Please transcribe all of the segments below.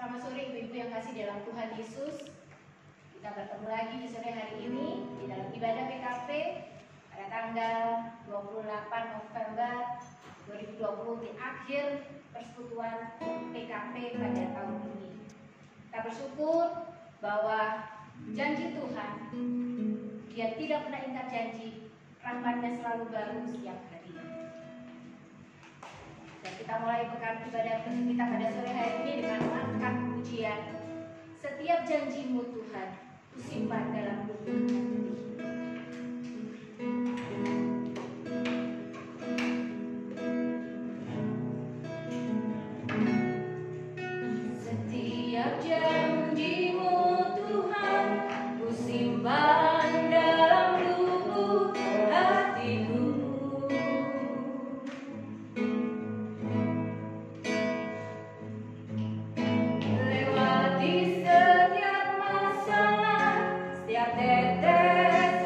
Selamat sore ibu-ibu yang kasih dalam Tuhan Yesus. Kita bertemu lagi di sore hari ini di dalam ibadah PKP pada tanggal 28 November 2020 di akhir persekutuan PKP pada tahun ini. Kita bersyukur bahwa janji Tuhan, Dia tidak pernah ingkar janji, rahmat-Nya selalu baru setiap hari. Dan kita mulai pekan ibadah kita pada sore hari ini dengan mengangkat pujian. Setiap janjimu Tuhan, kusimpan dalam lubuk hati. Setiap janjimu Tuhan, kusimpan dalam lubuk hatiku. Lewati setiap masalah, setiap tetes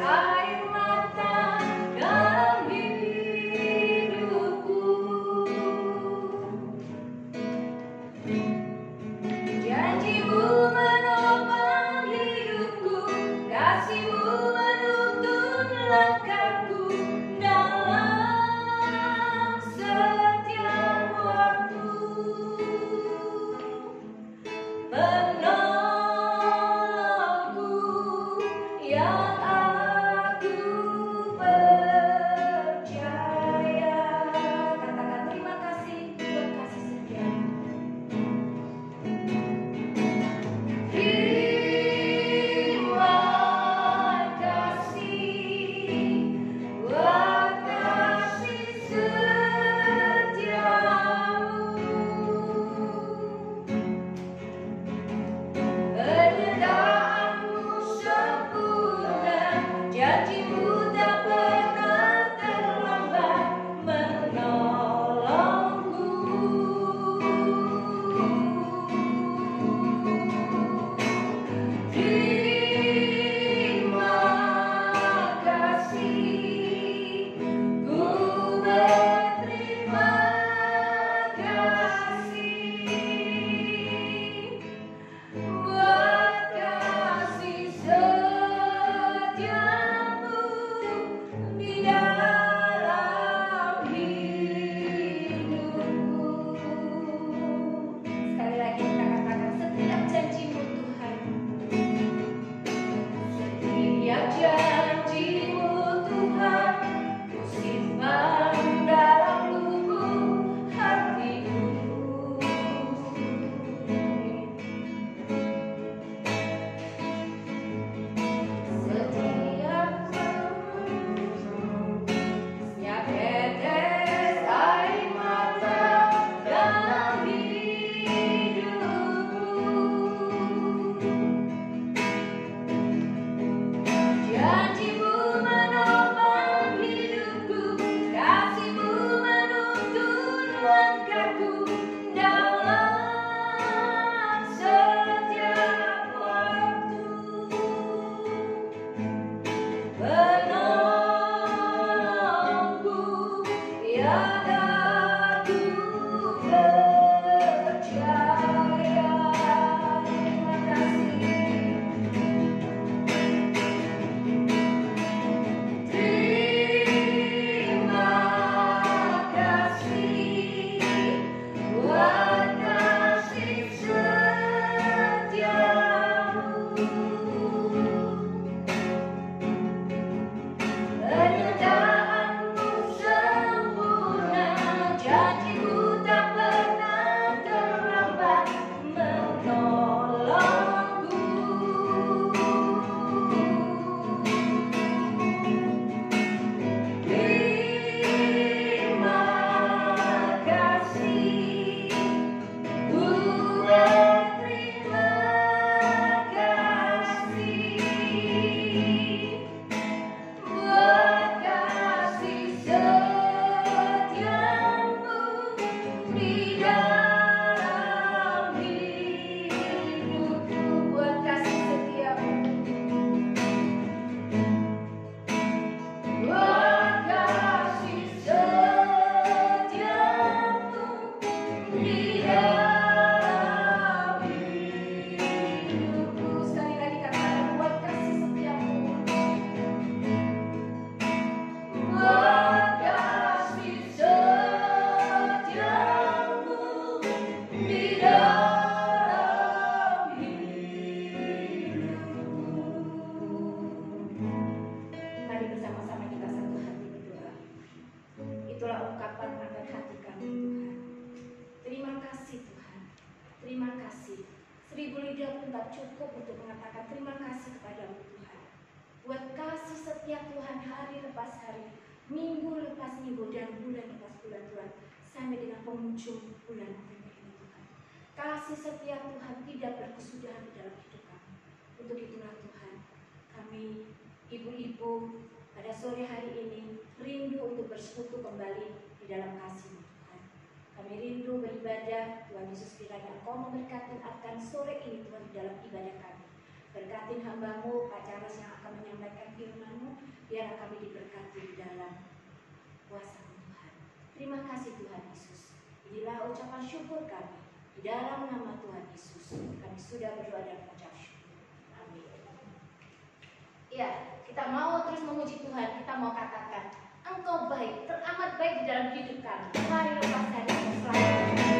tidak cukup untuk mengatakan terima kasih kepada Tuhan. Buat kasih setia Tuhan hari lepas hari, minggu lepas minggu, dan bulan lepas bulan Tuhan, sampai dengan penghujung bulan November ini Tuhan. Kasih setia Tuhan tidak berkesudahan di dalam hidup kami. Untuk itulah Tuhan, kami ibu-ibu pada sore hari ini rindu untuk bersekutu kembali di dalam kasih Tuhan. Kami rindu beribadah. Tuhan Yesus, kiranya Engkau memberkati akan sore ini Tuhan di dalam ibadah kami. Berkatin hamba-Mu Pak Charles yang akan menyampaikan firman-Mu, biar kami diberkati di dalam kuasa Tuhan. Terima kasih Tuhan Yesus. Inilah ucapan syukur kami. Di dalam nama Tuhan Yesus kami sudah berdoa dan mengucap syukur. Amin. Ya, kita mau terus memuji Tuhan. Kita mau katakan, Engkau baik, teramat baik di dalam hidup kami. Hari lepas hari selalu.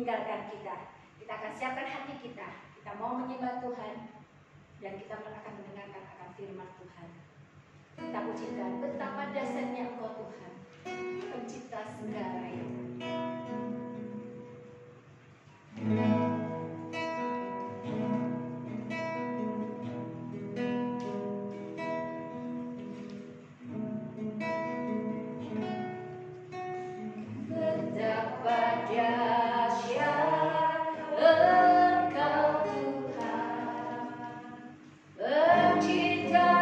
meninggalkan kita. Kita akan siapkan hati kita. Kita mau menyembah Tuhan dan kita akan mendengarkan akan firman Tuhan. Kita pujikan betapa dahsyatnya Engkau Tuhan, Pencipta segala yang Pencipta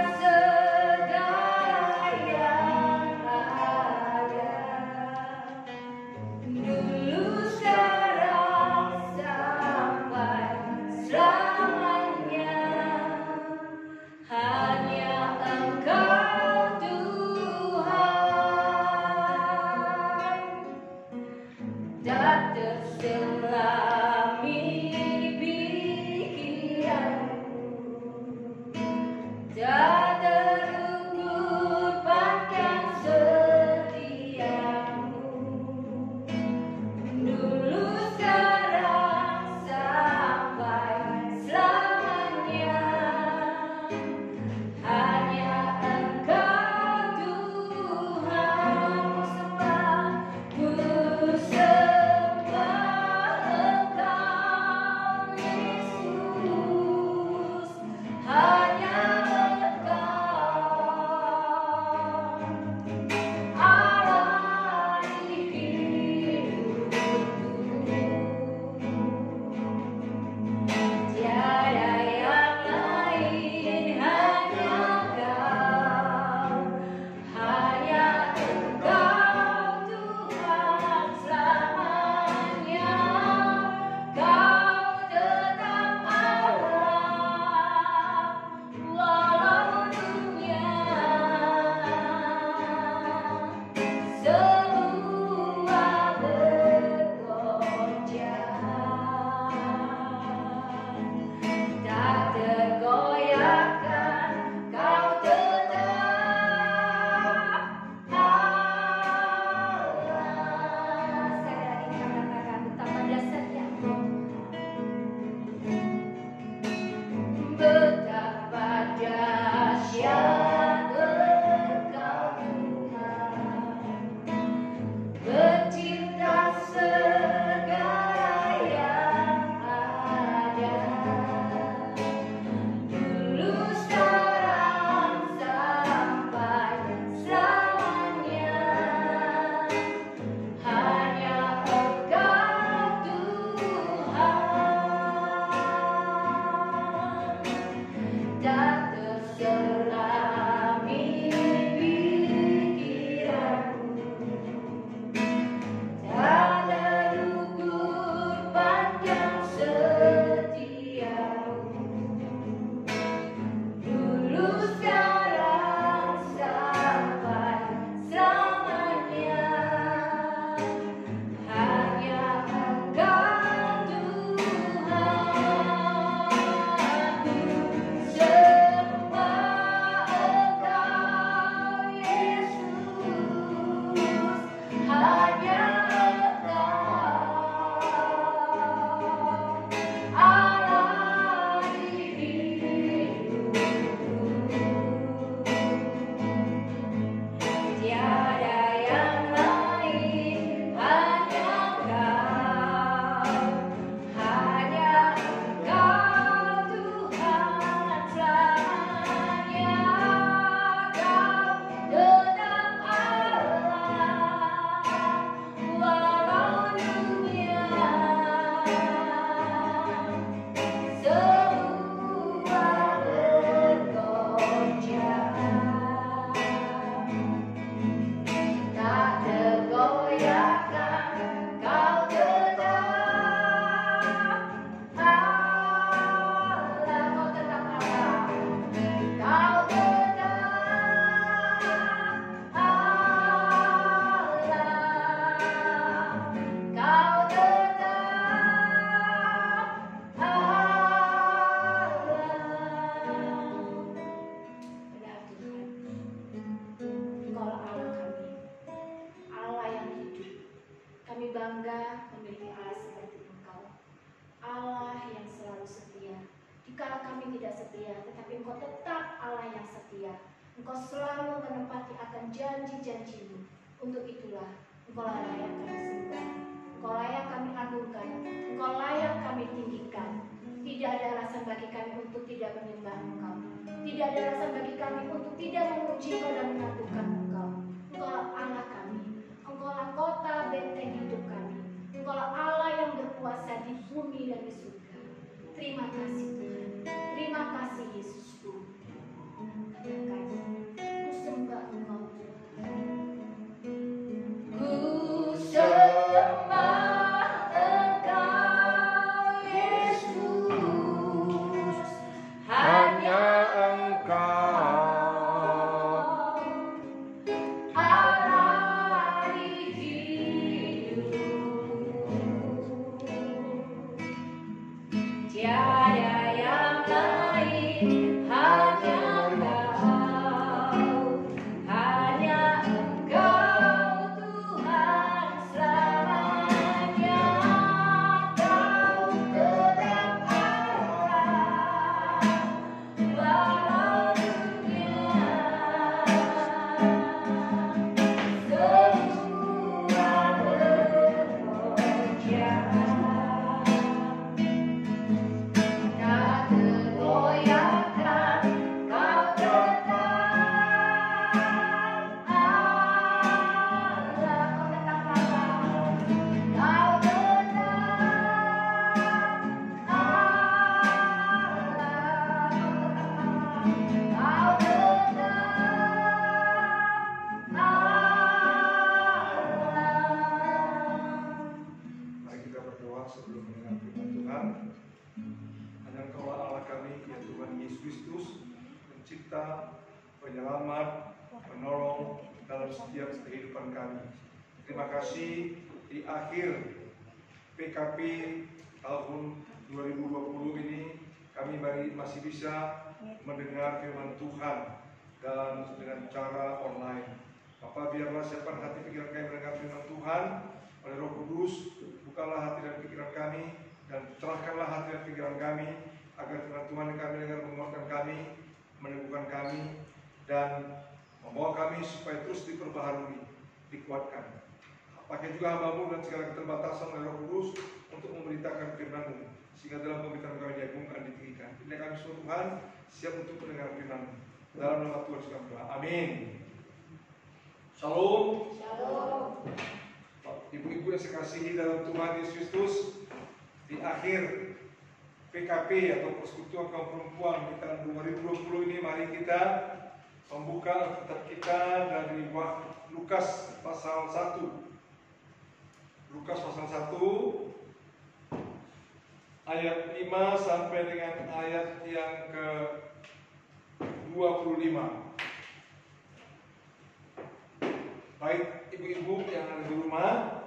Engkau selalu menepati akan janji-janji-Mu. Untuk itulah Engkau layak kami sembah, Engkau layak kami agungkan, Engkau layak kami tinggikan. Tidak ada alasan bagi kami untuk tidak menyembah Engkau. Tidak ada alasan bagi kami untuk tidak memuji Engkau dan mengagungkan Engkau. Engkaulah Allah kami, Engkaulah kota benteng hidup kami, Engkaulah Allah yang berkuasa di bumi dan di surga. Terima kasih Tuhan, terima kasih Yesusku. Katakan, ku sembah Engkau Tuhan. Ku sembah Engkau Yesus, hanya Engkau Allah di hidupku. Tiada yang lain, hanya Engkau, hanya Engkau Tuhan selamanya. Kau tetap Allah, walau dunia semua bergoyang. Tak tergoyahkan, Kau tetap Allah, Kau tetap Allah, Kau tetap Allah, Kau tetap Allah. Mari kita berdoa sebelum mendengar firman Tuhan. Hanya Engkau Allah kami, ya Tuhan Yesus Kristus, pencipta, penyelamat, penolong dalam setiap kehidupan kami. Terima kasih di akhir PKP tahun 2020 ini kami masih bisa mendengar firman Tuhan dan dengan cara online. Bapak, biarlah siapkan hati pikiran kami mendengar firman Tuhan oleh Roh Kudus. Bukalah hati dan pikiran kami dan cerahkanlah hati dan pikiran kami agar firman Tuhan yang kami dengar menguatkan kami, meneguhkan kami, dan membawa kami supaya terus diperbaharui, dikuatkan. Pakai juga hamba-Mu dan segala keterbatasan oleh Roh Kudus untuk memberitakan firman-Mu, sehingga dalam pemberitaan kami diagungkan, ditinggikan. Bila kami semua Tuhan siap untuk mendengar firman-Mu. Dalam nama Tuhan Yesus kami berdoa. Amin. Shalom. Shalom. Ibu-ibu yang saya kasihi dalam Tuhan Yesus Kristus, di akhir PKP atau Persekutuan Kaum Perempuan di tahun 2020 ini, mari kita membuka Alkitab kita dari Lukas pasal 1. Lukas pasal 1 ayat 5 sampai dengan ayat yang ke 25. Baik ibu-ibu yang ada di rumah,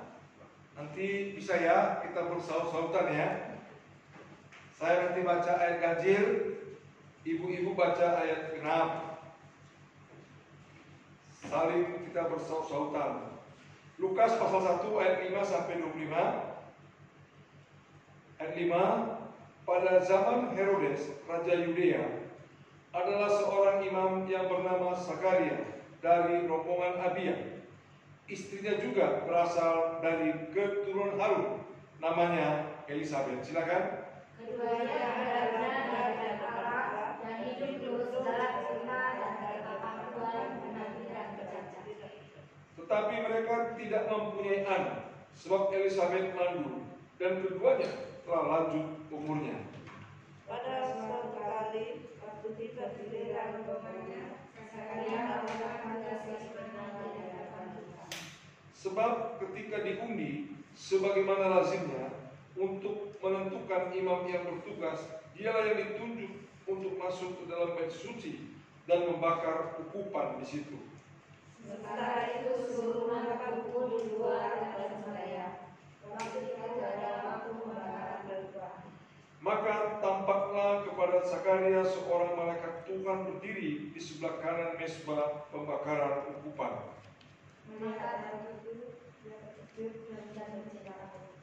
nanti bisa ya kita bersaut-sautan ya. Saya nanti baca ayat ganjil, ibu-ibu baca ayat genap. Saling kita bersaut-sautan. Lukas pasal 1 ayat 5 sampai 25. Ayat 5, pada zaman Herodes, Raja Yudea, adalah seorang imam yang bernama Zakaria dari rombongan Abia. Istrinya juga berasal dari keturunan Harun, namanya Elisabeth. Silakan. Keduanya adalah dari Allah yang hidup lurus dalam sunnah dan ketetapan Tuhan menanti dan bercacat. Tetapi mereka tidak mempunyai anak, sebab Elisabeth mandul, dan keduanya telah lanjut umurnya. Pada suatu kali, waktu tiba giliran rombongannya, Zakaria melakukan tugasnya sebenarnya di hadapan Tuhan. Sebab ketika diundi, sebagaimana lazimnya, untuk menentukan imam yang bertugas, dialah yang ditunjuk untuk masuk ke dalam bait suci dan membakar ukupan di situ. Sementara itu suruh membakar pukul di luar dan sembahyang. Waktu itu adalah waktu pembakaran berbuah. Maka tampaklah kepada Zakaria seorang malaikat Tuhan berdiri di sebelah kanan mezbah pembakaran ukupan. Melihat hal itu, dia terkejut dan bercita takut.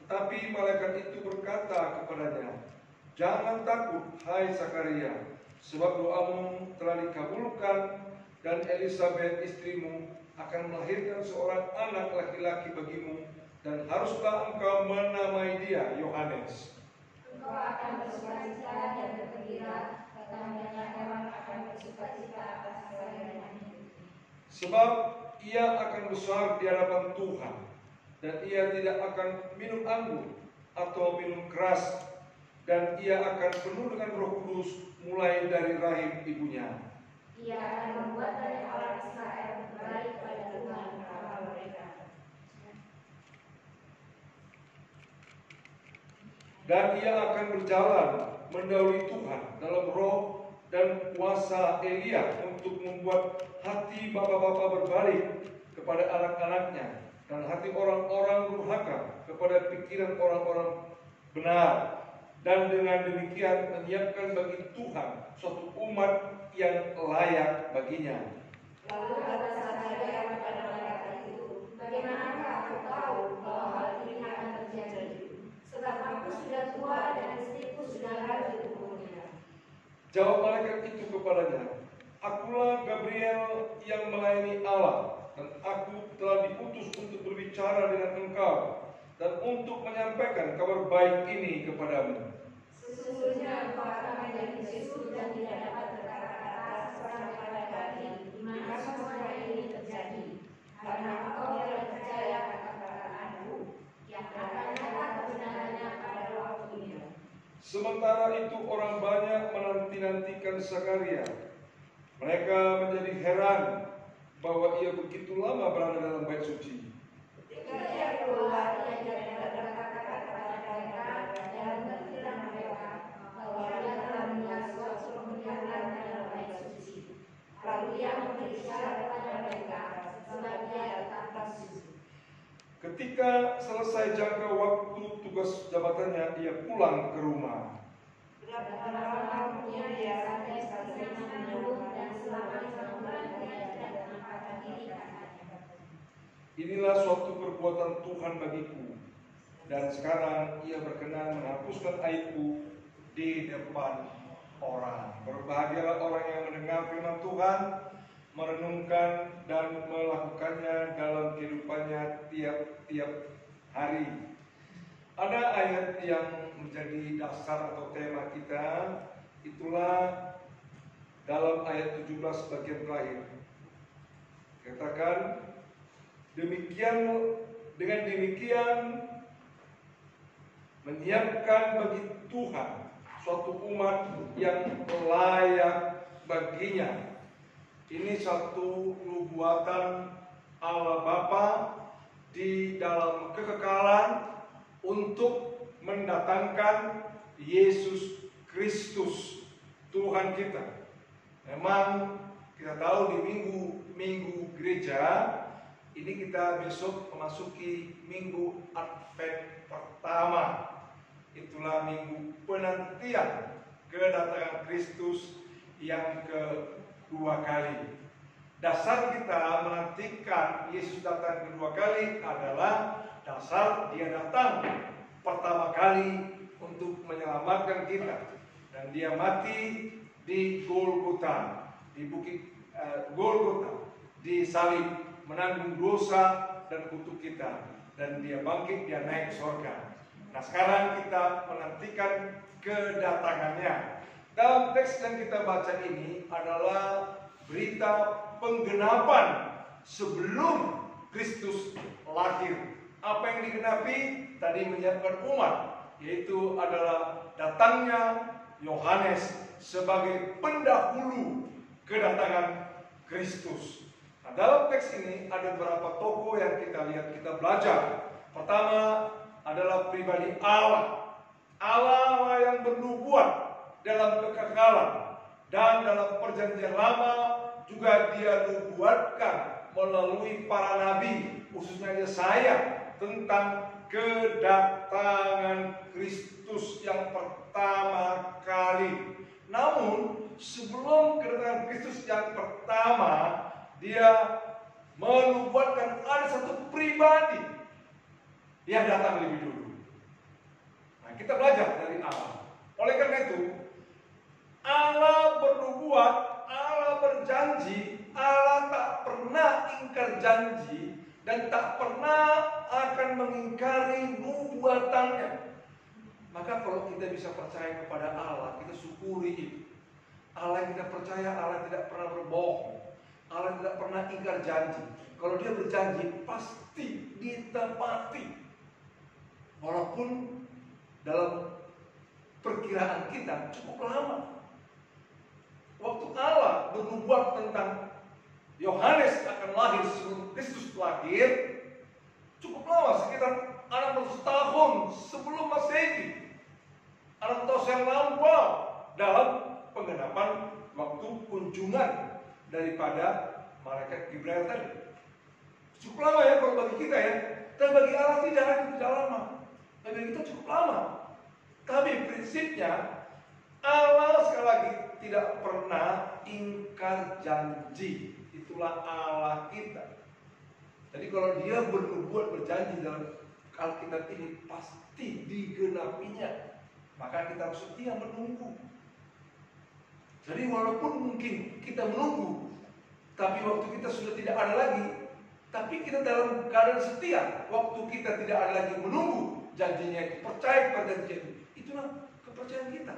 Tetapi malaikat itu berkata kepadanya, "Jangan takut, hai Zakaria, sebab doamu telah dikabulkan dan Elisabeth istrimu akan melahirkan seorang anak laki-laki bagimu dan haruslah engkau menamai dia Yohanes. Engkau akan bersukacita dan bergembira, tetangganya orang akan bersukacita atas kelahirannya. Sebab ia akan besar di hadapan Tuhan, dan ia tidak akan minum anggur atau minum keras, dan ia akan penuh dengan Roh Kudus mulai dari rahim ibunya. Ia akan membuat banyak orang Israel kembali kepada Tuhan Allah mereka. Dan ia akan berjalan mendahului Tuhan dalam roh dan kuasa Elia untuk membuat hati bapa-bapa berbalik kepada anak-anaknya dan hati orang-orang durhaka kepada pikiran orang-orang benar, dan dengan demikian menyiapkan bagi Tuhan suatu umat yang layak baginya. Lalu kata Sakaria kepada malaikat itu, bagaimanakah aku tahu bahwa hal ini akan terjadi? Sebab aku sudah tua dan istriku sudah lanjut umurnya. Jawab malaikat itu kepadanya, akulah Gabriel yang melayani Allah, dan aku telah diutus untuk berbicara dengan engkau dan untuk menyampaikan kabar baik ini kepadamu. Sesungguhnya engkau akan menjadi bisu dan tidak dapat berkata-kata sampai pada hari di mana semua ini terjadi, karena engkau tidak percaya kata-kataanku yang akan nyata kebenarannya pada waktunya. Sementara itu orang banyak menanti-nantikan Sakaria. Mereka menjadi heran bahwa ia begitu lama berada dalam bait suci. Ketika ia keluar, ia tidak berkata-kata kepada mereka dan berkira mereka bahwa ia telah melihat suatu penglihatan dalam bait suci. Lalu ia memberi isyarat kepada mereka, sebab ia tetap bisu. Ketika selesai jangka waktu tugas jabatannya, ia pulang ke rumah. Berapa lama kemudian dia Sampai istrinya mengandung dan selama 5 bulan ia tidak menampakkan diri katanya. Inilah suatu perbuatan Tuhan bagiku, dan sekarang ia berkenan menghapuskan aibku di depan orang. Berbahagialah orang yang mendengar firman Tuhan, merenungkan dan melakukannya dalam kehidupannya tiap-tiap hari. Ada ayat yang menjadi dasar atau tema kita, itulah dalam ayat 17 bagian terakhir. Katakan, dengan demikian menyiapkan bagi Tuhan suatu umat yang layak baginya. Ini satu nubuatan Allah Bapa di dalam kekekalan untuk mendatangkan Yesus Kristus Tuhan kita. Memang kita tahu di minggu gereja ini kita besok memasuki minggu Advent pertama. Itulah minggu penantian kedatangan Kristus yang kedua kali. Dasar kita menantikan Yesus datang kedua kali adalah dasar dia datang pertama kali untuk menyelamatkan kita, dan dia mati di Golgota, di bukit Golgota, di salib, menanggung dosa dan kutuk kita, dan dia bangkit, dia naik ke surga. Nah, sekarang kita menantikan kedatangannya. Dalam teks yang kita baca ini adalah berita penggenapan sebelum Kristus lahir. Apa yang digenapi? Tadi menyiapkan umat, yaitu adalah datangnya Yohanes sebagai pendahulu kedatangan Kristus. Nah, dalam teks ini ada beberapa tokoh yang kita lihat, kita belajar. Pertama adalah pribadi Allah. Allah yang bernubuat dalam kekekalan, dan dalam perjanjian lama juga dia nubuatkan melalui para nabi, khususnya Yesaya, tentang kedatangan Kristus yang pertama kali. Namun sebelum kedatangan Kristus yang pertama, dia menubuatkan ada satu pribadi yang datang lebih dulu. Nah, kita belajar dari Allah. Oleh karena itu, Allah bernubuat, Allah berjanji, Allah tak pernah ingkar janji dan tak pernah akan mengingkari nubuatannya. Maka kalau kita bisa percaya kepada Allah, kita syukuri itu. Allah yang kita percaya, Allah tidak pernah berbohong, Allah tidak pernah ingkar janji. Kalau dia berjanji, pasti ditepati. Walaupun dalam perkiraan kita cukup lama. Waktu Allah bernubuat tentang Yohanes akan lahir sebelum Kristus lahir, cukup lama, sekitar 600 tahun sebelum Masehi. 600 tahun yang lampau dalam penggenapan waktu kunjungan daripada malaikat Gabriel tadi. Cukup lama ya kalau bagi kita ya. Dan bagi Allah tidak lama. Bagi kita cukup lama. Tapi prinsipnya Allah sekali lagi tidak pernah ingkar janji. Itulah Allah kita. Jadi kalau dia bernubuat berjanji dalam Alkitab ini pasti digenapinya. Maka kita harus setia menunggu. Jadi walaupun mungkin kita menunggu, tapi waktu kita sudah tidak ada lagi, tapi kita dalam keadaan setia. Waktu kita tidak ada lagi menunggu janjinya itu, percaya kepada janji itu. Itulah kepercayaan kita.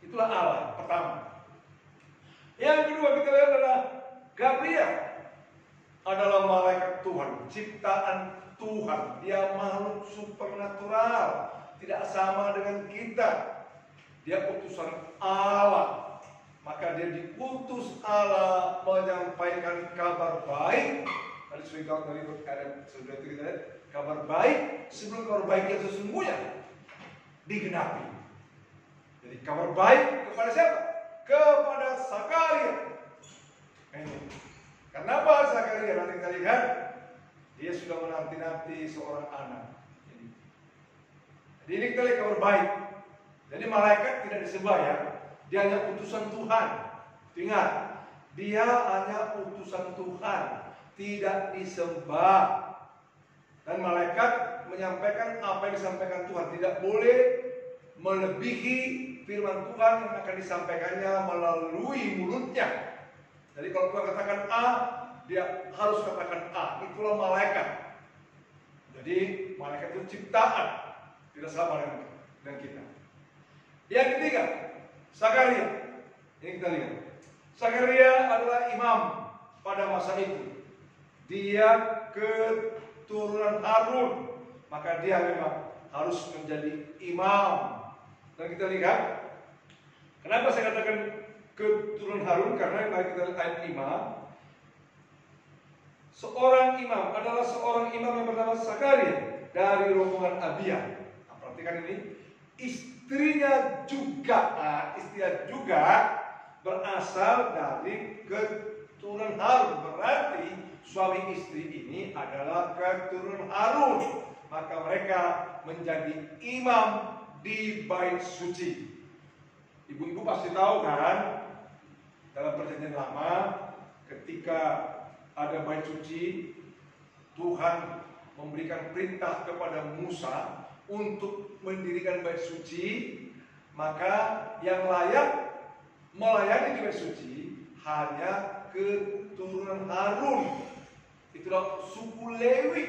Itulah Allah pertama. Yang kedua kita lihat adalah Gabriel adalah malaikat Tuhan, ciptaan Tuhan. Dia makhluk supernatural, tidak sama dengan kita. Dia utusan Allah. Maka dia diutus Allah menyampaikan kabar baik. Tadi sudah kita lihat kabar baik sebelum kabar baik yang sesungguhnya digenapi. Jadi kabar baik kepada siapa? Kepada Zakaria. Kenapa Zakaria? Nanti kita lihat dia sudah menanti-nanti seorang anak. Jadi ini kita lihat kabar baik. Jadi malaikat tidak disembah ya. Dia hanya utusan Tuhan. Ingat, dia hanya utusan Tuhan, tidak disembah. Dan malaikat menyampaikan apa yang disampaikan Tuhan, tidak boleh melebihi firman Tuhan yang akan disampaikannya melalui mulutnya. Jadi kalau Tuhan katakan A, dia harus katakan A. Itulah malaikat. Jadi malaikat itu ciptaan, tidak sama dengan kita. Yang ketiga, Zakaria. Ini kita lihat. Zakaria adalah imam pada masa itu. Dia keturunan Harun, maka dia memang harus menjadi imam. Dan kita lihat, kenapa saya katakan keturunan Harun? Karena mari kita lihat ayat 5. Seorang imam adalah seorang imam yang bernama Zakaria dari rombongan Abia. Nah, perhatikan ini, istrinya juga berasal dari keturunan Harun. Berarti suami istri ini adalah keturunan Harun. Maka mereka menjadi imam di bait suci. Ibu-ibu pasti tahu kan, dalam perjanjian lama ketika ada bait suci, Tuhan memberikan perintah kepada Musa untuk mendirikan bait suci. Maka yang layak melayani di bait suci hanya keturunan Harun. Itulah suku Lewi.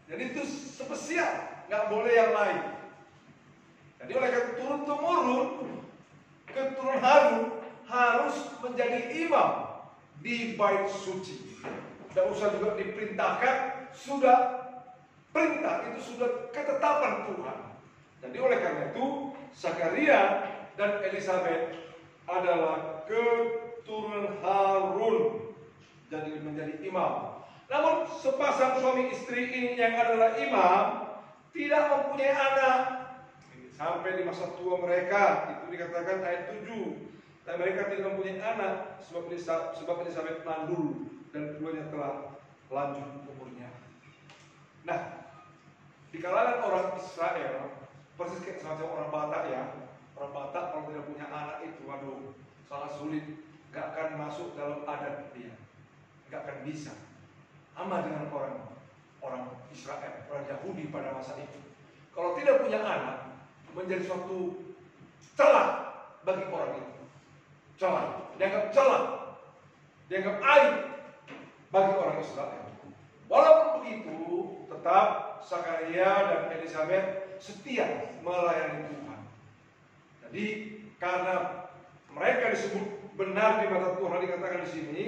Jadi itu spesial, nggak boleh yang lain. Jadi oleh turun-temurun keturunan Harun harus menjadi imam di bait suci. Tidak usah juga diperintahkan, sudah perintah, itu sudah ketetapan Tuhan. Jadi oleh karena itu Zakaria dan Elizabeth adalah keturunan Harun, jadi menjadi imam. Namun sepasang suami istri ini yang adalah imam tidak mempunyai anak. Sampai di masa tua mereka, itu dikatakan ayat 7. Dan mereka tidak mempunyai anak sebab Elizabeth mandul dan keduanya telah lanjut umurnya. Nah, di kalangan orang Israel, persis kayak semacam orang Batak ya. Orang Batak kalau tidak punya anak itu, waduh, sangat sulit, gak akan masuk dalam adat dia, gak akan bisa. Sama dengan orang Israel, orang Yahudi pada masa itu. Kalau tidak punya anak, menjadi suatu celah bagi orang itu. celah, dianggap aib bagi orang Israel. Walaupun begitu, tetap Zakaria dan Elisabet setia melayani Tuhan. Jadi karena mereka disebut benar di mata Tuhan, dikatakan di sini,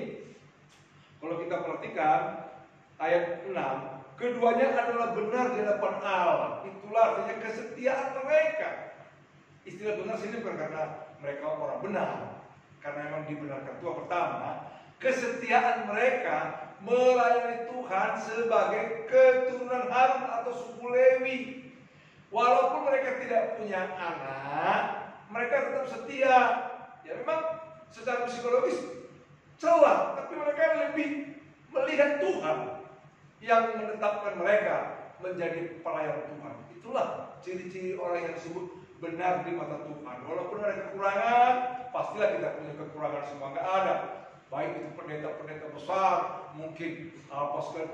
kalau kita perhatikan ayat 6, keduanya adalah benar di hadapan Allah. Itulah artinya kesetiaan mereka. Istilah benar sini bukan karena mereka orang benar, karena memang dibenarkan Tuhan. Pertama, kesetiaan mereka melayani Tuhan sebagai keturunan Harun atau suku Lewi. Walaupun mereka tidak punya anak, mereka tetap setia. Ya memang secara psikologis celah, tapi mereka lebih melihat Tuhan yang menetapkan mereka menjadi pelayan Tuhan. Itulah ciri-ciri orang yang disebut benar di mata Tuhan. Walaupun ada kekurangan, pastilah kita punya kekurangan, semua nggak ada. Baik itu pendeta-pendeta besar, mungkin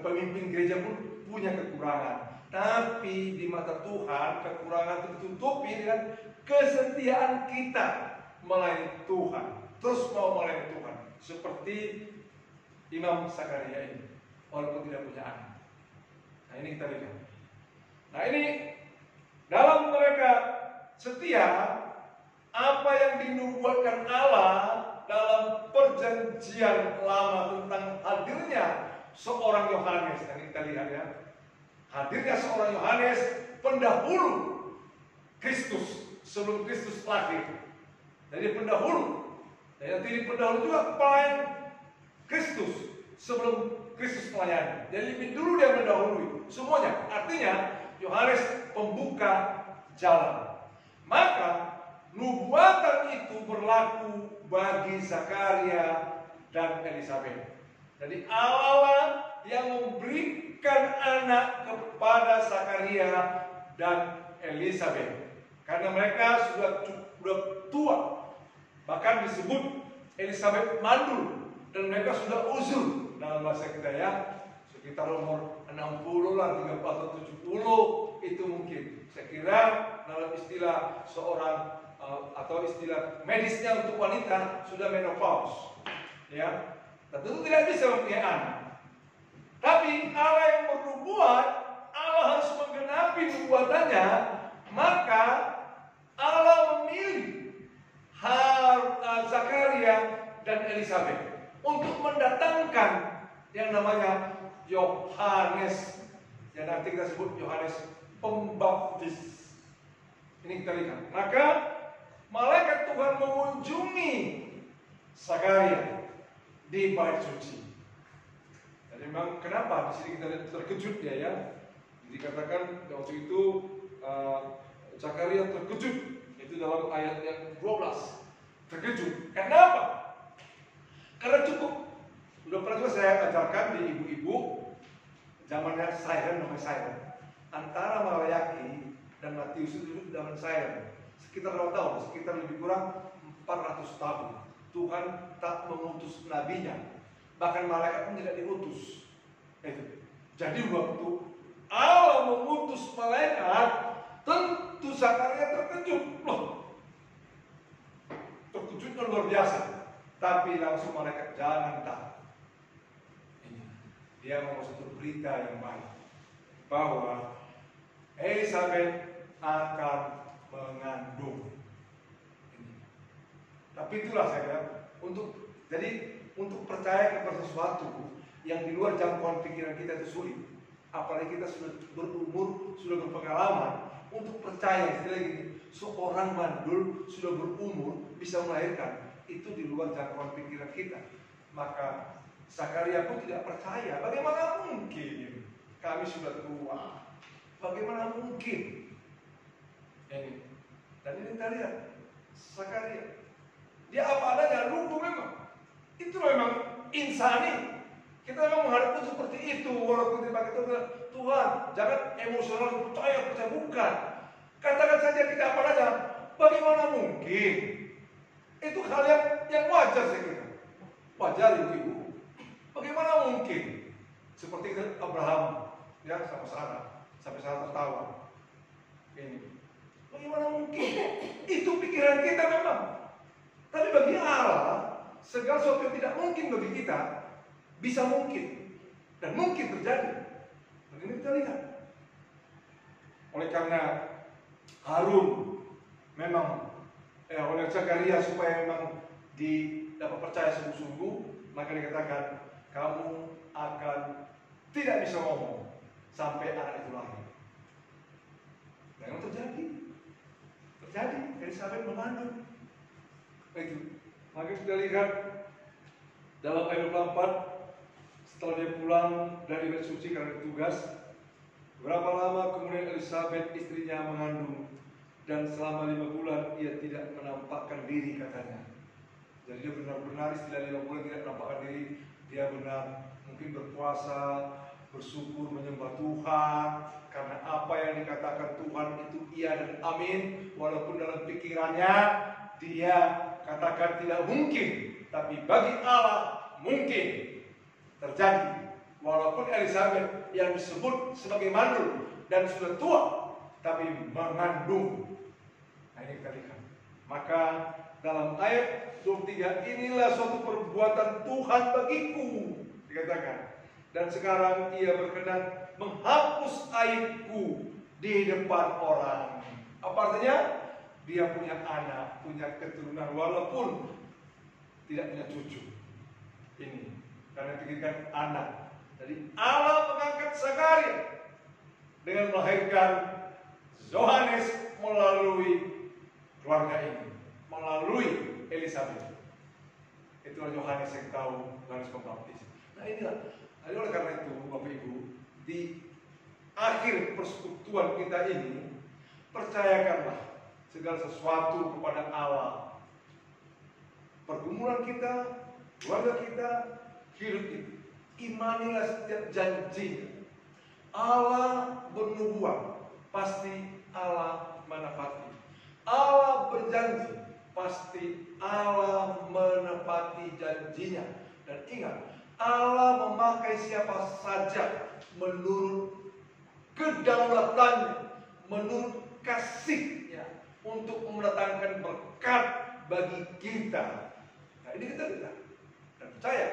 pemimpin gereja pun punya kekurangan. Tapi di mata Tuhan, kekurangan itu ditutupi dengan kesetiaan kita melayani Tuhan. Terus mau melayani Tuhan. Seperti Imam Zakaria ini, walaupun tidak punya anak. Nah ini kita lihat. Nah ini dalam mereka setia, apa yang dinubuatkan Allah dalam perjanjian lama tentang hadirnya seorang Yohanes. Dan kita lihat ya, hadirnya seorang Yohanes pendahulu Kristus sebelum Kristus lahir. Jadi pendahulu. Dan nanti pendahulu juga pelayan Kristus sebelum Kristus melayani. Jadi lebih dulu dia mendahului semuanya. Artinya Yohanes pembuka jalan. Maka nubuatan itu berlaku bagi Zakaria dan Elisabet. Jadi Allah yang memberikan anak kepada Zakaria dan Elisabet. Karena mereka sudah tua. Bahkan disebut Elisabet mandul. Dan mereka sudah uzur dalam bahasa kita ya. Sekitar umur 60 lah, 30 atau 70 itu mungkin. Saya kira dalam istilah seorang atau istilah medisnya untuk wanita sudah menopause. Ya. Tentu tidak bisa mempunyai anak. Tapi Allah yang bernubuat, Allah harus menggenapi nubuatannya, maka Allah memilih Zakaria dan Elisabet untuk mendatangkan yang namanya Yohanes, yang nanti kita sebut Yohanes Pembaptis. Ini kita lihat. Maka malaikat Tuhan mengunjungi Zakaria di bait suci. Jadi memang kenapa di sini kita terkejut ya? Dikatakan waktu itu Zakaria terkejut. Itu dalam ayat yang 12. Terkejut. Kenapa? Karena cukup. Sudah pernah juga saya ajarkan di ibu-ibu zamannya Siren, namanya Siren. Antara Malayaki dan Matius itu zaman Siren. Sekitar berapa tahun? Sekitar lebih kurang 400 tahun. Tuhan tak mengutus nabinya. Bahkan malaikat pun tidak diutus. Itu. Jadi waktu Allah mengutus malaikat, tentu Zakaria terkejut. Loh, terkejutnya luar biasa. Tapi langsung malaikat, jangan takut. Dia mau satu berita yang baik, bahwa Elisabet akan mengandung. Tapi itulah saya kira, untuk percaya kepada sesuatu yang di luar jangkauan pikiran kita itu sulit. Apalagi kita sudah berumur, sudah berpengalaman. Untuk percaya, istilah gini, seorang mandul sudah berumur bisa melahirkan, itu di luar jangkauan pikiran kita. Maka Zakaria pun tidak percaya. Bagaimana mungkin? Kami sudah tua. Bagaimana mungkin? Ini. Dan ini kita lihat Zakaria. Dia apa adanya, lugu memang. Itu memang insani. Kita memang menghadap seperti itu. Walaupun kita bilang, Tuhan, jangan emosional percaya bukan. Katakan saja kita apa adanya. Bagaimana mungkin? Itu hal yang wajar saya kira. Wajar ibu-ibu. Bagaimana mungkin? Seperti Abraham ya sama Sarah, sampai Sarah tertawa. Ini. Bagaimana mungkin? Itu pikiran kita memang. Tapi bagi Allah, segala sesuatu yang tidak mungkin bagi kita bisa mungkin dan mungkin terjadi. Dan ini kita lihat. Oleh karena Harun memang oleh Zakaria supaya memang dapat percaya sungguh-sungguh, maka dikatakan kamu akan tidak bisa ngomong sampai anak itu lahir. Dan yang terjadi, Elizabeth mengandung. Itu. Maka kita lihat dalam ayat 24, setelah dia pulang dari bait suci karena tugas, berapa lama kemudian Elizabeth istrinya mengandung, dan selama 5 bulan ia tidak menampakkan diri, katanya. Jadi dia benar-benar istilah 5 bulan tidak menampakkan diri. Dia benar mungkin berpuasa, bersyukur, menyembah Tuhan, karena apa yang dikatakan Tuhan itu iya dan amin. Walaupun dalam pikirannya dia katakan tidak mungkin, tapi bagi Allah mungkin terjadi. Walaupun Elizabeth yang disebut sebagai mandul dan sudah tua, tapi mengandung. Nah, ini kita lihat. Maka dalam ayat 23, inilah suatu perbuatan Tuhan bagiku, dikatakan. Dan sekarang ia berkenan menghapus aibku di depan orang. Apa artinya? Dia punya anak, punya keturunan, walaupun tidak punya cucu. Ini karena diberikan anak. Jadi Allah mengangkat Zakaria dengan melahirkan Yohanes melalui keluarga ini, melalui Elizabeth. Itulah Yohanes yang tahu, Yohanes Pembaptis. Nah inilah. Jadi oleh karena itu, Bapak Ibu, di akhir persekutuan kita ini, percayakanlah segala sesuatu kepada Allah. Pergumulan kita, keluarga kita, hidup kita, imanilah setiap janji. Allah bernubuat, pasti Allah menepati. Allah berjanji, pasti Allah menepati janjinya. Dan ingat, Allah memakai siapa saja menurut kedaulatannya, menurut kasihnya, untuk mendatangkan berkat bagi kita. Nah ini kita lihat dan percaya.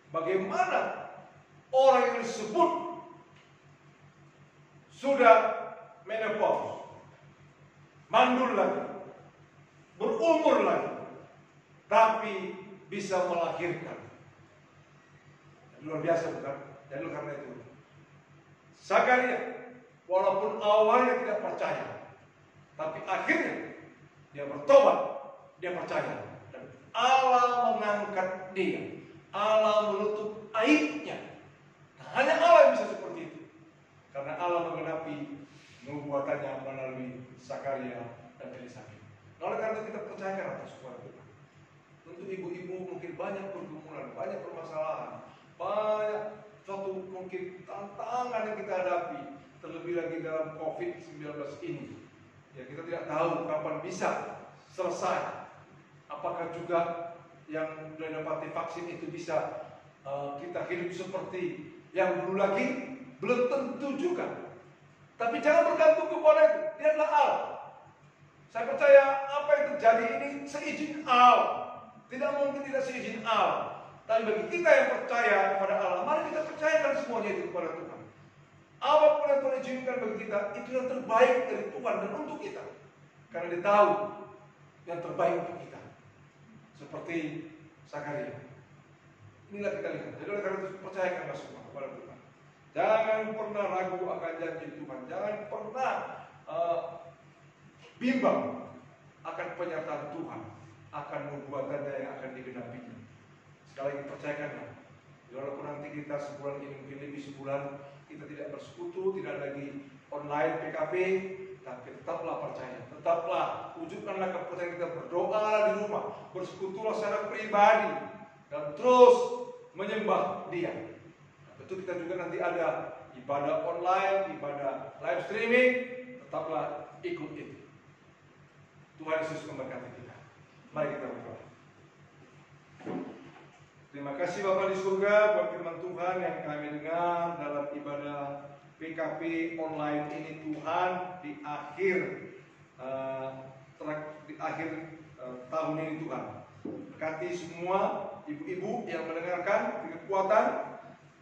Bagaimana orang yang disebut sudah menopause, mandul lagi, berumur lagi, tapi bisa melahirkan. Luar biasa bukan? Dan karena itu Zakaria walaupun awalnya tidak percaya, tapi akhirnya dia bertobat, dia percaya, dan Allah mengangkat dia, Allah menutup aibnya. Nah, hanya Allah yang bisa seperti itu, karena Allah menggenapi nubuatannya melalui Zakaria dan Elizabeth. Oleh karena itu kita percayakan atas suara Tuhan. Untuk ibu-ibu mungkin banyak pergumulan, banyak permasalahan, banyak suatu mungkin tantangan yang kita hadapi, terlebih lagi dalam COVID-19 ini. Ya kita tidak tahu kapan bisa selesai. Apakah juga yang sudah dapat vaksin itu bisa kita hidup seperti yang dulu lagi? Belum tentu juga. Tapi jangan bergantung kepada itu. Dia adalah Allah. Saya percaya apa yang terjadi ini seizin Allah. Tidak mungkin tidak seizin Allah. Tapi bagi kita yang percaya kepada Allah, mari kita percayakan semuanya itu kepada Tuhan. Apapun yang Tuhan izinkan bagi kita, itu yang terbaik dari Tuhan dan untuk kita. Karena dia tahu yang terbaik untuk kita. Seperti Zakaria. Inilah kita lihat. Jadi oleh karena itu percayakanlah semua kepada Tuhan. Jangan pernah ragu akan janji Tuhan. Jangan pernah bimbang akan penyertaan Tuhan, akan nubuatannya yang akan digenapinya. Sekali lagi percayakanlah, walaupun nanti kita sebulan ini mungkin lebih sebulan kita tidak bersekutu, tidak lagi online PKP, tapi tetaplah percaya, tetaplah wujudkanlah kepercayaan kita, berdoa di rumah, bersekutulah secara pribadi dan terus menyembah Dia. Nah, tentu kita juga nanti ada ibadah online, ibadah live streaming, tetaplah ikut itu. Tuhan Yesus memberkati kita. Mari kita berdoa. Terima kasih Bapak di surga buat firman Tuhan yang kami dengar dalam ibadah PKP online ini Tuhan di akhir tahun ini Tuhan. Berkati semua ibu-ibu yang mendengarkan dengan kekuatan,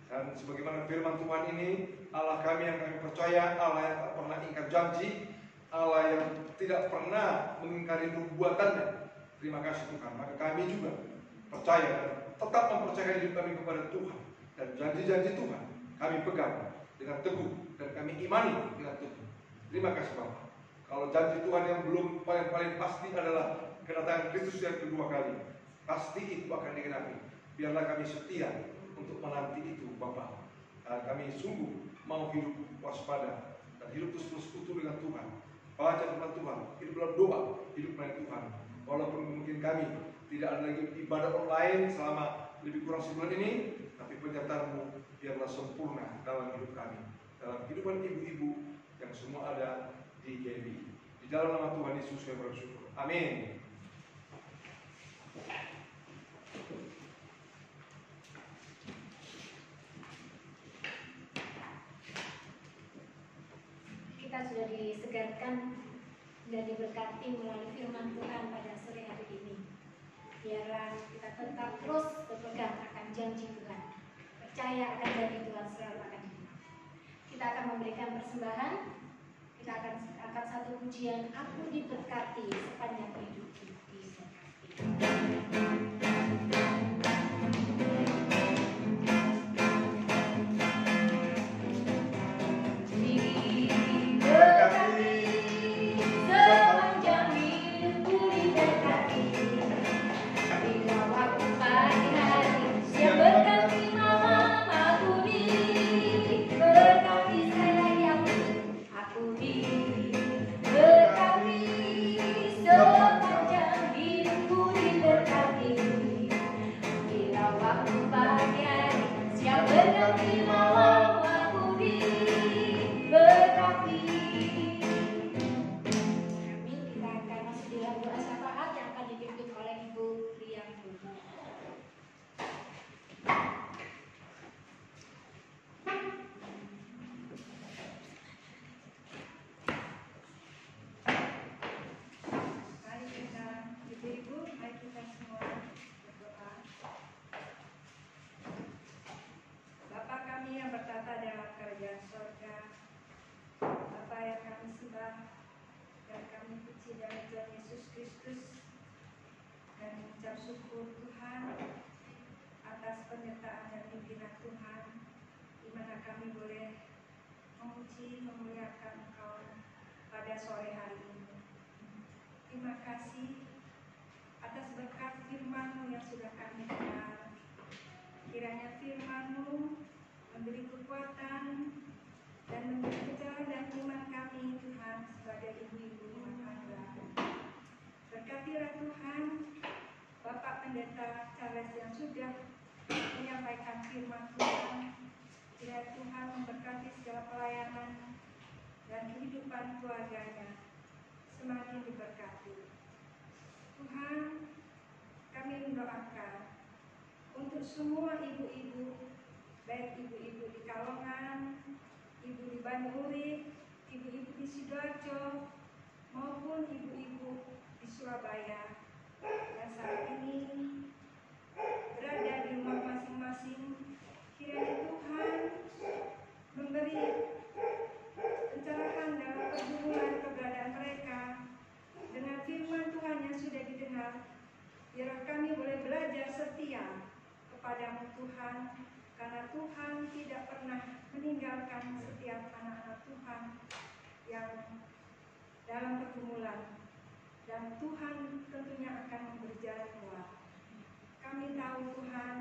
dan sebagaimana firman Tuhan ini, Allah kami yang kami percaya, Allah yang tak pernah ingkar janji, Allah yang tidak pernah mengingkari perbuatannya. Terima kasih Tuhan. Maka kami juga percaya dan tetap mempercayakan hidup kami kepada Tuhan, dan janji-janji Tuhan kami pegang dengan teguh dan kami imani dengan teguh. Terima kasih Bapak. Kalau janji Tuhan yang belum paling pasti adalah kedatangan Kristus yang kedua kali, pasti itu akan digenapi. Biarlah kami setia untuk menanti itu Bapak. Dan kami sungguh mau hidup waspada dan hidup terus bersekutu dengan Tuhan. Baca firman Tuhan, hidup dalam doa, hidup dengan Tuhan. Walaupun mungkin kami tidak ada lagi ibadah online selama lebih kurang sebulan ini, tapi penyertaan-Mu biarlah sempurna dalam hidup kami, dalam kehidupan ibu-ibu yang semua ada di GBI. Di dalam nama Tuhan Yesus kami bersyukur. Amin. Kita sudah disegarkan dan diberkati melalui firman Tuhan pada sore hari ini. Biarlah kita tetap terus berpegang akan janji Tuhan, percaya akan janji Tuhan selalu akan digenapi. Kita akan memberikan persembahan. Kita akan satu pujian, Aku diberkati sepanjang hidupku diberkati. Syukur Tuhan atas penyertaan dan pimpinan Tuhan, di mana kami boleh memuji, memuliakan Engkau pada sore hari ini. Terima kasih atas berkat firman-Mu yang sudah kami dengar. Kiranya firman-Mu memberi kekuatan dan memberi kejalan dan iman kami, Tuhan, sebagai ibu-ibu rumah tangga. Berkatilah Tuhan Bapak Pendeta Charles yang sudah menyampaikan firman Tuhan. Kiranya Tuhan memberkati segala pelayanan dan kehidupan keluarganya semakin diberkati. Tuhan, kami mendoakan untuk semua ibu-ibu, baik ibu-ibu di Kalongan, ibu di Bandung, ibu-ibu di Sidoarjo, maupun ibu-ibu di Surabaya yang saat ini berada di rumah masing-masing. Kiranya Tuhan memberi pencerahan dalam pergumulan keberadaan mereka dengan firman Tuhan yang sudah didengar. Biar kami boleh belajar setia kepada-Mu Tuhan, karena Tuhan tidak pernah meninggalkan setiap anak-anak Tuhan yang dalam pergumulan. Dan Tuhan tentunya akan memberi jalan keluar. Kami tahu Tuhan,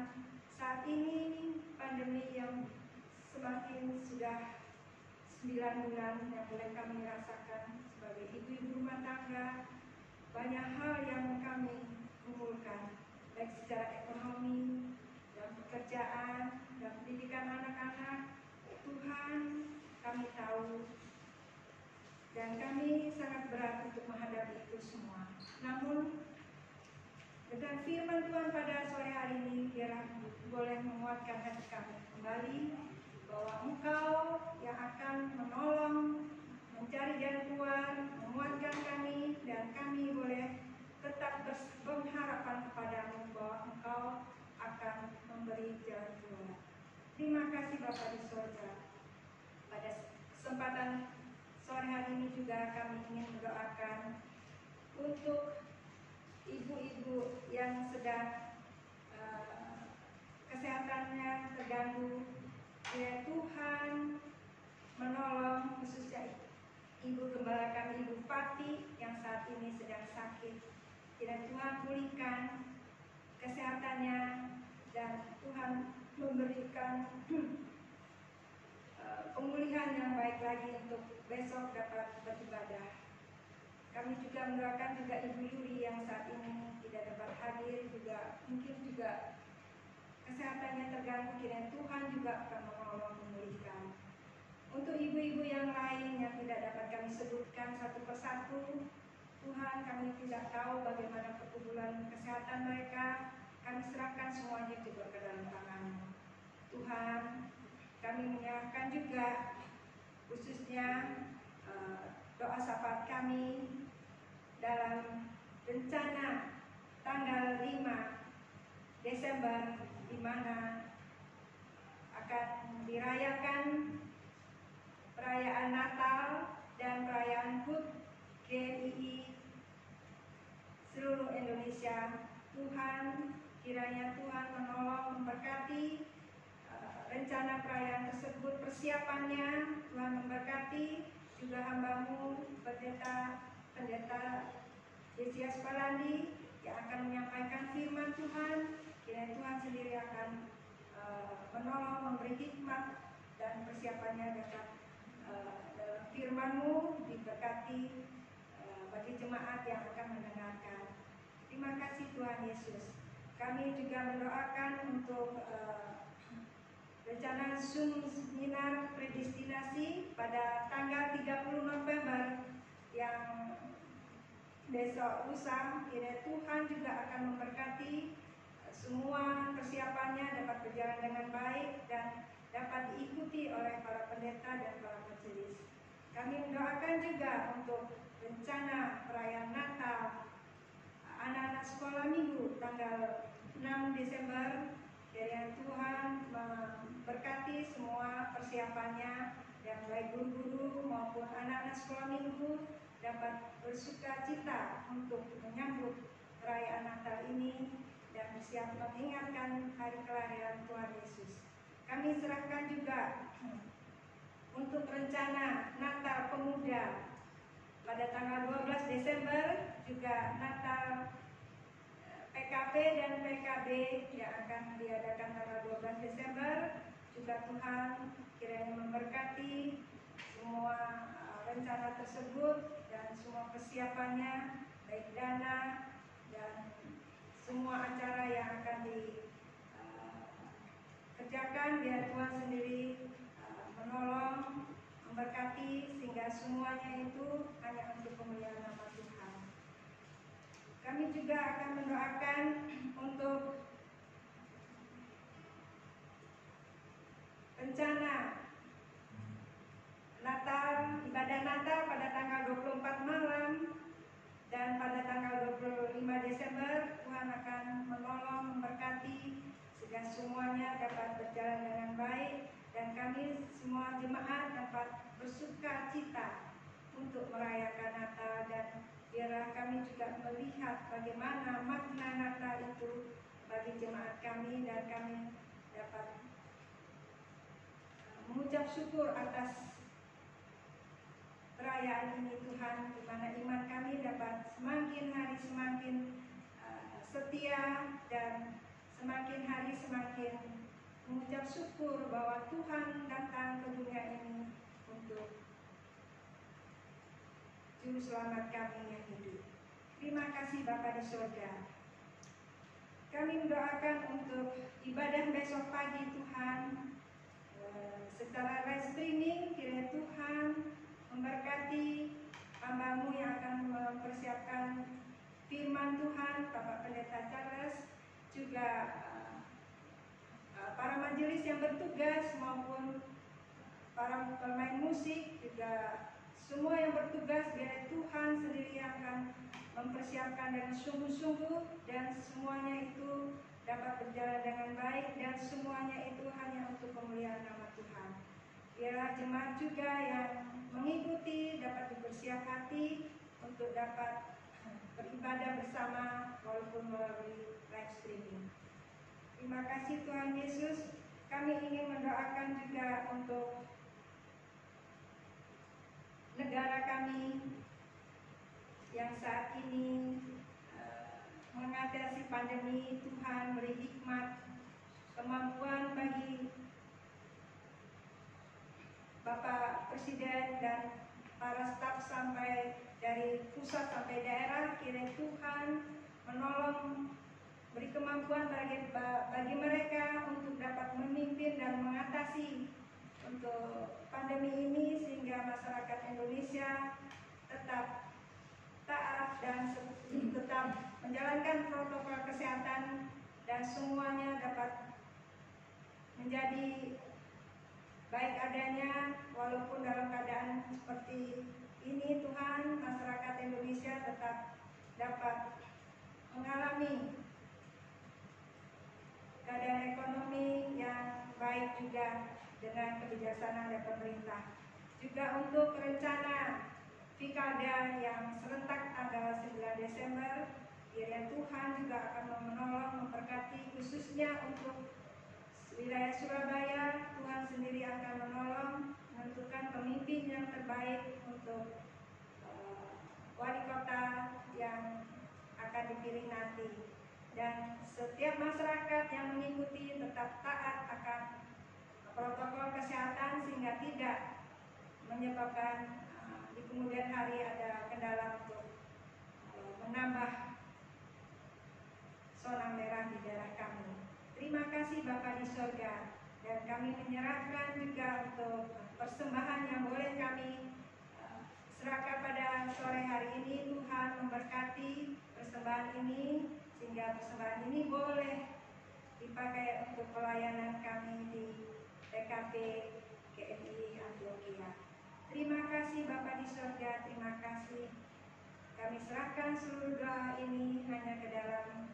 saat ini pandemi yang semakin sudah 9 bulan yang boleh kami rasakan sebagai ibu-ibu rumah tangga, banyak hal yang kami kumpulkan, baik secara ekonomi, dan pekerjaan, dan pendidikan anak-anak. Tuhan, kami tahu dan kami sangat berat untuk menghadapi itu semua. Namun, dengan firman Tuhan pada sore hari ini, biar boleh menguatkan hati kami kembali, bahwa Engkau yang akan menolong, mencari jalan keluar, menguatkan kami, dan kami boleh tetap berpengharapan kepadamu bahwa Engkau akan memberi jalan keluar. Terima kasih Bapa di surga. Pada kesempatan sore hari ini juga kami ingin mendoakan untuk ibu-ibu yang sedang kesehatannya terganggu. Ya Tuhan menolong khususnya Ibu Gembala kami, Ibu Pati yang saat ini sedang sakit. Kiranya Tuhan pulihkan kesehatannya dan Tuhan memberikan pemulihan yang baik lagi untuk besok dapat beribadah. Kami juga mendoakan juga Ibu Yuri yang saat ini tidak dapat hadir, juga mungkin juga kesehatannya terganggu. Kiranya Tuhan juga akan menolong memulihkan. Untuk ibu-ibu yang lain yang tidak dapat kami sebutkan satu persatu, Tuhan, kami tidak tahu bagaimana pergumulan kesehatan mereka. Kami serahkan semuanya juga ke dalam tangan-Mu. Tuhan, kami menyerahkan juga khususnya doa syafaat kami dalam rencana tanggal 5 Desember di mana akan dirayakan perayaan Natal dan perayaan HUT GMII seluruh Indonesia. Tuhan, kiranya Tuhan menolong, memberkati rencana perayaan tersebut, persiapannya. Tuhan memberkati juga hamba-Mu pendeta Yesias Palandi yang akan menyampaikan firman Tuhan. Kiranya Tuhan sendiri akan menolong, memberi hikmat dan persiapannya dapat dalam firman-Mu diberkati bagi jemaat yang akan mendengarkan. Terima kasih Tuhan Yesus. Kami juga mendoakan untuk rencana Zoom seminar predestinasi pada tanggal 30 November yang besok lusa. Kiranya Tuhan juga akan memberkati semua persiapannya dapat berjalan dengan baik dan dapat diikuti oleh para pendeta dan para majelis. Kami mendoakan juga untuk rencana perayaan Natal anak-anak sekolah minggu tanggal 6 Desember. Kiranya Tuhan memberkati semua persiapannya dan baik guru-guru maupun anak-anak sekolah minggu dapat bersuka cita untuk menyambut perayaan Natal ini dan bersiap mengingatkan hari kelahiran Tuhan Yesus. Kami serahkan juga untuk rencana Natal Pemuda pada tanggal 12 Desember, juga Natal PKP dan PKB yang akan diadakan tanggal 12 Desember. Juga Tuhan kiranya memberkati semua rencana tersebut dan semua persiapannya, baik dana dan semua acara yang akan dikerjakan. Biar Tuhan sendiri menolong, memberkati sehingga semuanya itu hanya untuk kemuliaan nama Tuhan. Kami juga akan mendoakan untuk rencana Natal, ibadah Natal pada tanggal 24 malam dan pada tanggal 25 Desember. Tuhan akan menolong, memberkati sehingga semuanya dapat berjalan dengan baik dan kami semua jemaat dapat bersuka cita untuk merayakan Natal. Dan biarlah kami juga melihat bagaimana makna Natal itu bagi jemaat kami dan kami dapat mengucap syukur atas perayaan ini Tuhan, di mana iman kami dapat semakin hari semakin setia dan semakin hari semakin mengucap syukur bahwa Tuhan datang ke dunia ini untuk Juru Selamat kami yang hidup. Terima kasih Bapa di surga. Kami mendoakan untuk ibadah besok pagi Tuhan secara live streaming. Kiranya Tuhan memberkati hamba-Mu yang akan mempersiapkan firman Tuhan, Bapak Pendeta Charles, juga para majelis yang bertugas maupun para pemain musik, juga semua yang bertugas biar Tuhan sendiri yang akan mempersiapkan dengan sungguh-sungguh, dan semuanya itu dapat berjalan dengan baik, dan semuanya itu hanya untuk kemuliaan nama Tuhan. Biarlah jemaat juga yang mengikuti dapat bersiap hati untuk dapat beribadah bersama walaupun melalui live streaming. Terima kasih Tuhan Yesus. Kami ingin mendoakan juga untuk negara kami yang saat ini mengatasi pandemi. Tuhan beri hikmat, kemampuan bagi Bapak Presiden dan para staf sampai dari pusat sampai daerah. Kiranya Tuhan menolong, beri kemampuan bagi mereka untuk dapat memimpin dan mengatasi untuk pandemi ini, sehingga masyarakat Indonesia tetap taat dan tetap menjalankan protokol kesehatan, dan semuanya dapat menjadi baik adanya. Walaupun dalam keadaan seperti ini, Tuhan, masyarakat Indonesia tetap dapat mengalami keadaan ekonomi yang baik juga dengan kebijaksanaan dari pemerintah. Juga untuk rencana Pilkada yang serentak tanggal 9 Desember, kiranya Tuhan juga akan menolong, memberkati, khususnya untuk wilayah Surabaya. Tuhan sendiri akan menolong, menentukan pemimpin yang terbaik untuk wali kota yang akan dipilih nanti. Dan setiap masyarakat yang mengikuti tetap taat akan protokol kesehatan, sehingga tidak menyebabkan di kemudian hari ada kendala untuk menambah zona merah di daerah kami. Terima kasih Bapa di surga, dan kami menyerahkan juga untuk persembahan yang boleh kami serahkan pada sore hari ini. Tuhan memberkati persembahan ini, sehingga persembahan ini boleh dipakai untuk pelayanan kami di PKP GMI Antioquia. Terima kasih Bapa di surga, terima kasih. Kami serahkan seluruh doa ini hanya ke dalam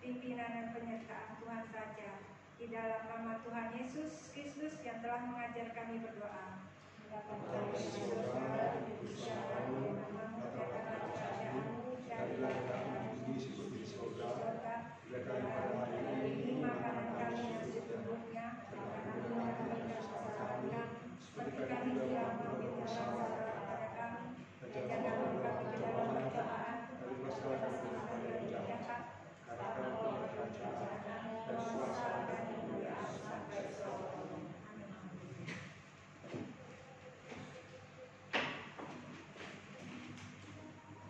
pimpinan dan penyertaan Tuhan saja. Di dalam nama Tuhan Yesus Kristus yang telah mengajar kami berdoa. Bapa kami di surga, dimuliakanlah namamu, datanglah kerajaanmu, jadilah kehendakmu seperti di surga. Berikanlah pada hari ini makanan kami yang secukupnya, dan ampunilah kami kesalahan kami, seperti kami juga mengampuni yang salah kepada kami. Dan janganlah kami ke dalam pencobaan, tetapi bebaskanlah kami dari jahat. Karena Engkau kerajaan dan kuasa dan kemuliaan sampai selama-lamanya. Amin.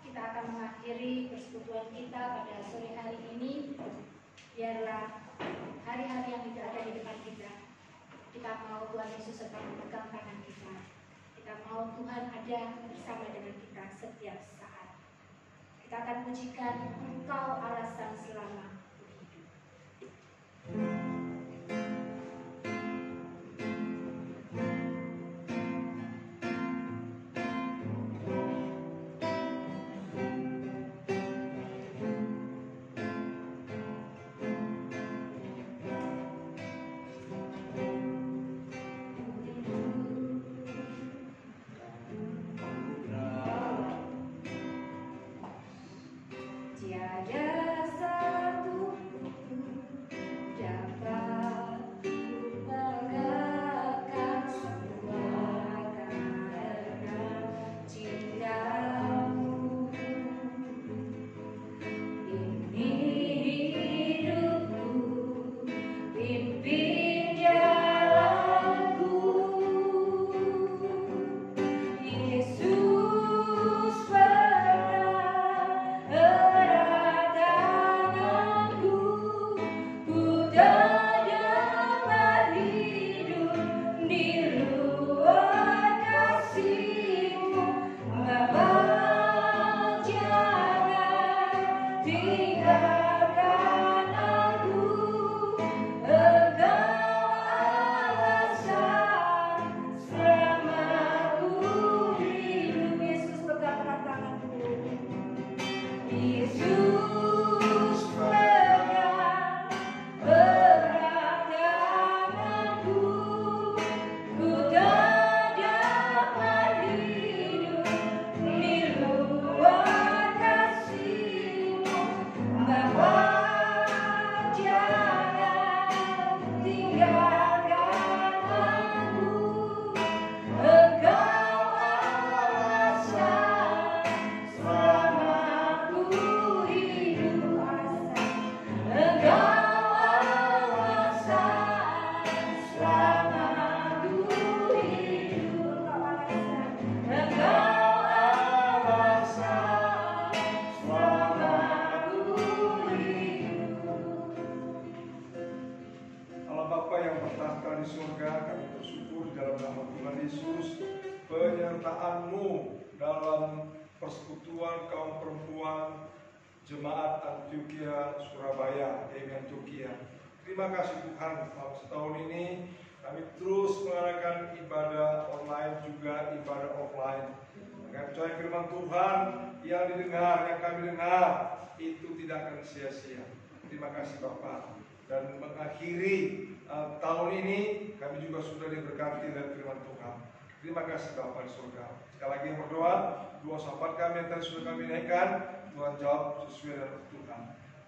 Kita akan mengakhiri persekutuan kita pada sore hari ini. Biarlah hari-hari yang tidak ada di depan kita, kita mau Tuhan Yesus tetap memegang tangan kita. Kita mau Tuhan ada bersama dengan kita setiap saat. Kita akan pujikan Engkau Allah Sang Selamat. Tiada satu penyertaan-Mu dalam persekutuan kaum perempuan Jemaat Antioquia Surabaya, Amen Antioquia. Terima kasih Tuhan, setahun ini kami terus mengadakan ibadah online juga ibadah offline. Kami percaya firman Tuhan yang didengar, yang kami dengar itu tidak akan sia-sia. Terima kasih Bapak. Dan mengakhiri tahun ini kami juga sudah diberkati oleh firman Tuhan. Terima kasih Bapak di surga. Sekali lagi berdoa, dua sahabat kami yang tadi sudah kami naikkan, Tuhan jawab sesuai dengan Tuhan.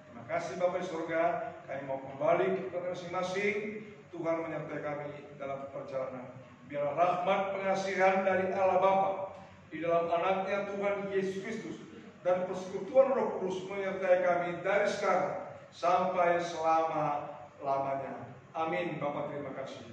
Terima kasih Bapak di surga. Kami mau kembali ke tempat masing-masing. Tuhan menyertai kami dalam perjalanan. Biarlah rahmat pengasihan dari Allah Bapa di dalam anaknya Tuhan Yesus Kristus dan persekutuan Roh Kudus menyertai kami dari sekarang sampai selama-lamanya. Amin. Bapak terima kasih.